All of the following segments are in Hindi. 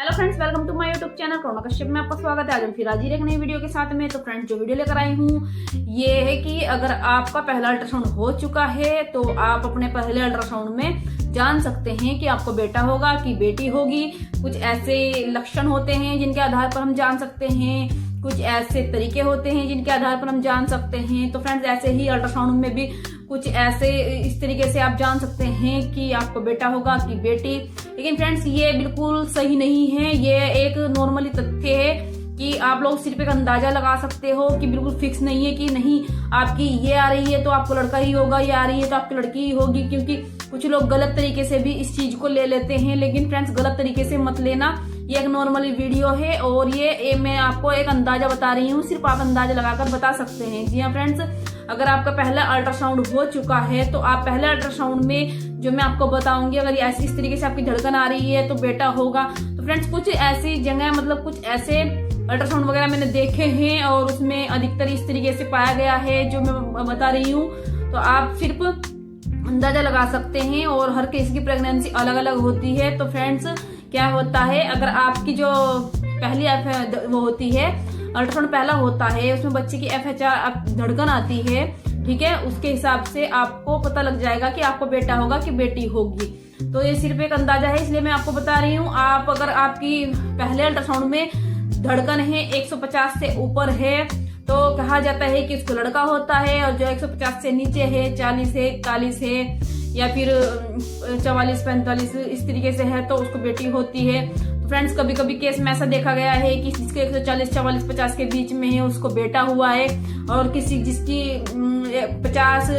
Hello friends, welcome to my YouTube channel Karuna Kashyap में आपका स्वागत है। आज हम फिर हाजिर एक नई वीडियो के साथ में। तो फ्रेंड्स, जो वीडियो लेकर आई हूँ ये है कि अगर आपका पहला अल्ट्रासाउंड हो चुका है तो आप अपने पहले अल्ट्रासाउंड में जान सकते हैं कि आपको बेटा होगा कि बेटी होगी। कुछ ऐसे लक्षण होते हैं जिनके आधार पर हम जान सकते हैं, कुछ ऐसे तरीके होते हैं जिनके आधार पर हम जान सकते हैं। तो फ्रेंड्स, ऐसे ही अल्ट्रासाउंड में भी कुछ ऐसे इस तरीके से आप जान सकते हैं कि आपको बेटा होगा कि बेटी। लेकिन फ्रेंड्स, ये बिल्कुल सही नहीं है। ये एक नॉर्मली तथ्य है कि आप लोग सिर्फ एक अंदाजा लगा सकते हो कि बिल्कुल फिक्स नहीं है कि नहीं आपकी ये आ रही है तो आपको लड़का ही होगा, ये आ रही है तो आपकी लड़की ही होगी। क्योंकि कुछ लोग गलत तरीके से भी इस चीज को ले लेते हैं। लेकिन फ्रेंड्स, गलत तरीके से मत लेना। ये एक नॉर्मली वीडियो है और ये मैं आपको एक अंदाजा बता रही हूँ। सिर्फ आप अंदाजा लगाकर बता सकते हैं। जी हाँ फ्रेंड्स, अगर आपका पहला अल्ट्रासाउंड हो चुका है तो आप पहले अल्ट्रासाउंड में जो मैं आपको बताऊंगी, अगर ऐसी इस तरीके से आपकी धड़कन आ रही है तो बेटा होगा। तो फ्रेंड्स, कुछ ऐसी जगह मतलब कुछ ऐसे अल्ट्रासाउंड वगैरह मैंने देखे हैं और उसमें अधिकतर इस तरीके से पाया गया है जो मैं बता रही हूँ। तो आप सिर्फ अंदाजा लगा सकते हैं और हर किसी की प्रेगनेंसी अलग अलग होती है। तो फ्रेंड्स, क्या होता है, अगर आपकी जो पहली वो होती है अल्ट्रासाउंड पहला होता है, उसमें बच्चे की FHR धड़कन आती है, ठीक है, उसके हिसाब से आपको पता लग जाएगा कि आपको बेटा होगा कि बेटी होगी। तो ये सिर्फ एक अंदाजा है, इसलिए मैं आपको बता रही हूँ। आप अगर आपकी पहले अल्ट्रासाउंड में धड़कन है 150 से ऊपर है तो कहा जाता है कि उसको लड़का होता है, और जो 150 से नीचे है, 40 है, 41 है या फिर 44-45 इस तरीके से है तो उसको बेटी होती है। तो फ्रेंड्स, कभी कभी केस में ऐसा देखा गया है कि जिसके 140, 44, 50 के बीच में है उसको बेटा हुआ है, और किसी जिसकी 50,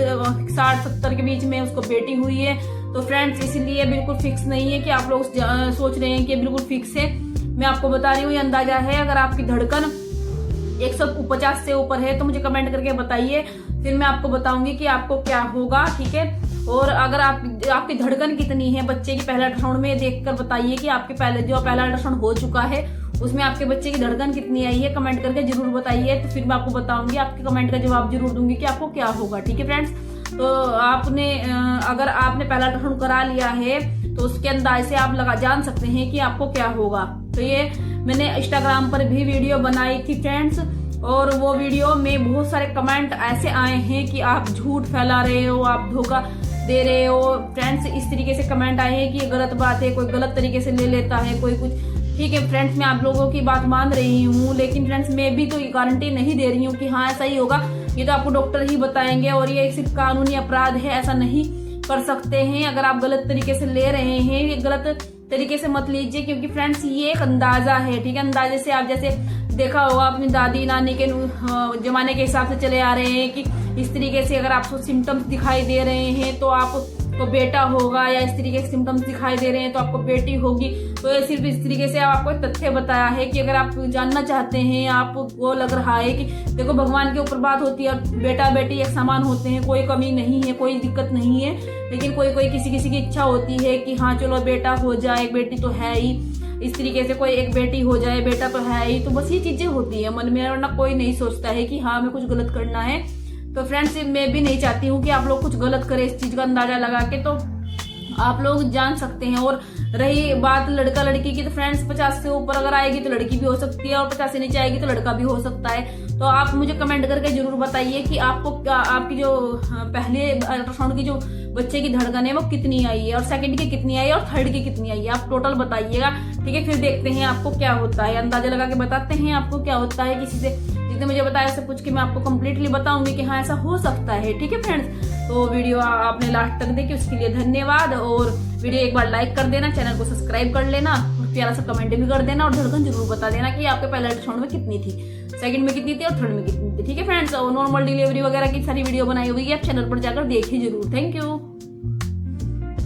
60, 70 के बीच में उसको बेटी हुई है। तो फ्रेंड्स, इसलिए बिल्कुल फिक्स नहीं है कि आप लोग सोच रहे हैं कि बिल्कुल फिक्स है। मैं आपको बता रही हूँ, ये अंदाजा है। अगर आपकी धड़कन 150 से ऊपर है तो मुझे कमेंट करके बताइए, फिर मैं आपको बताऊंगी कि आपको क्या होगा, ठीक है। और अगर आपकी धड़कन कितनी है बच्चे की पहले अल्ट्रासाउंड में, देखकर बताइए कि आपके पहला अल्ट्रासाउंड हो चुका है उसमें आपके बच्चे की धड़कन कितनी आई है। कमेंट करके जरूर बताइए, तो फिर मैं आपको बताऊंगी, आपके कमेंट का जवाब जरूर दूंगी कि आपको क्या होगा, ठीक है फ्रेंड्स। तो अगर आपने पहला अल्ट्रासाउंड करा लिया है तो उसके अंदाज से आप जान सकते हैं कि आपको क्या होगा। तो ये मैंने इंस्टाग्राम पर भी वीडियो बनाई थी फ्रेंड्स, और वो वीडियो में बहुत सारे कमेंट ऐसे आए हैं कि आप झूठ फैला रहे हो, आप धोखा दे रहे हो। फ्रेंड्स, इस तरीके से कमेंट आए हैं कि ये गलत बात है, कोई गलत तरीके से ले लेता है कोई कुछ। ठीक है फ्रेंड्स, मैं आप लोगों की बात मान रही हूँ, लेकिन फ्रेंड्स मैं भी तो गारंटी नहीं दे रही हूँ कि हाँ ऐसा ही होगा। ये तो आपको डॉक्टर ही बताएंगे, और ये सिर्फ कानूनी अपराध है, ऐसा नहीं कर सकते हैं। अगर आप गलत तरीके से ले रहे हैं, ये गलत तरीके से मत लीजिए, क्योंकि फ्रेंड्स ये एक अंदाजा है, ठीक है। अंदाजे से आप जैसे देखा होगा अपनी दादी नानी के जमाने के हिसाब से चले आ रहे हैं कि इस तरीके से अगर आपको सिम्टम्स दिखाई दे रहे हैं तो आपको बेटा होगा, या इस तरीके के सिम्टम्स दिखाई दे रहे हैं तो आपको बेटी होगी। तो ये सिर्फ इस तरीके से आपको तथ्य बताया है कि अगर आप जानना चाहते हैं, आपको लग रहा है कि देखो भगवान के ऊपर बात होती है, बेटा बेटी एक समान होते हैं, कोई कमी नहीं है, कोई दिक्कत नहीं है। लेकिन कोई किसी की इच्छा होती है कि हाँ चलो बेटा हो जाए, बेटी तो है ही, इस तरीके से कोई एक बेटी हो जाए, बेटा तो है ही। तो बस ये चीजें होती है मन में, वरना कोई नहीं सोचता है कि हाँ हमें कुछ गलत करना है। तो फ्रेंड्स, मैं भी नहीं चाहती हूँ कि आप लोग कुछ गलत करें इस चीज का अंदाजा लगा के। तो आप लोग जान सकते हैं। और रही बात लड़का लड़की की, तो फ्रेंड्स 50 से ऊपर अगर आएगी तो लड़की भी हो सकती है, और 50 से नीचे आएगी तो लड़का भी हो सकता है। तो आप मुझे कमेंट करके जरूर बताइए कि आपको आपकी जो पहले अल्ट्रासाउंड की जो बच्चे की धड़कन है वो कितनी आई है, और सेकंड की कितनी आई है, और थर्ड की कितनी आई है। आप टोटल बताइएगा, ठीक है। फिर देखते हैं आपको क्या होता है, अंदाजा लगा के बताते हैं आपको क्या होता है। किसी से जिसने मुझे बताया उससे पूछ के मैं आपको कंप्लीटली बताऊंगी कि हाँ ऐसा हो सकता है, ठीक है फ्रेंड्स। तो वीडियो आपने लास्ट तक देखी उसके लिए धन्यवाद, और वीडियो एक बार लाइक कर देना, चैनल को सब्सक्राइब कर लेना, और प्यारा सा कमेंट भी कर देना, और धड़कन जरूर बता देना कि आपके पहले अल्ट्रासाउंड में कितनी थी, सेकंड में कितनी थी, और थर्ड में कितनी थी, ठीक है फ्रेंड्स। और नॉर्मल डिलीवरी वगैरह की सारी वीडियो बनाई हुई है, आप चैनल पर जाकर देखिए जरूर। Thank you.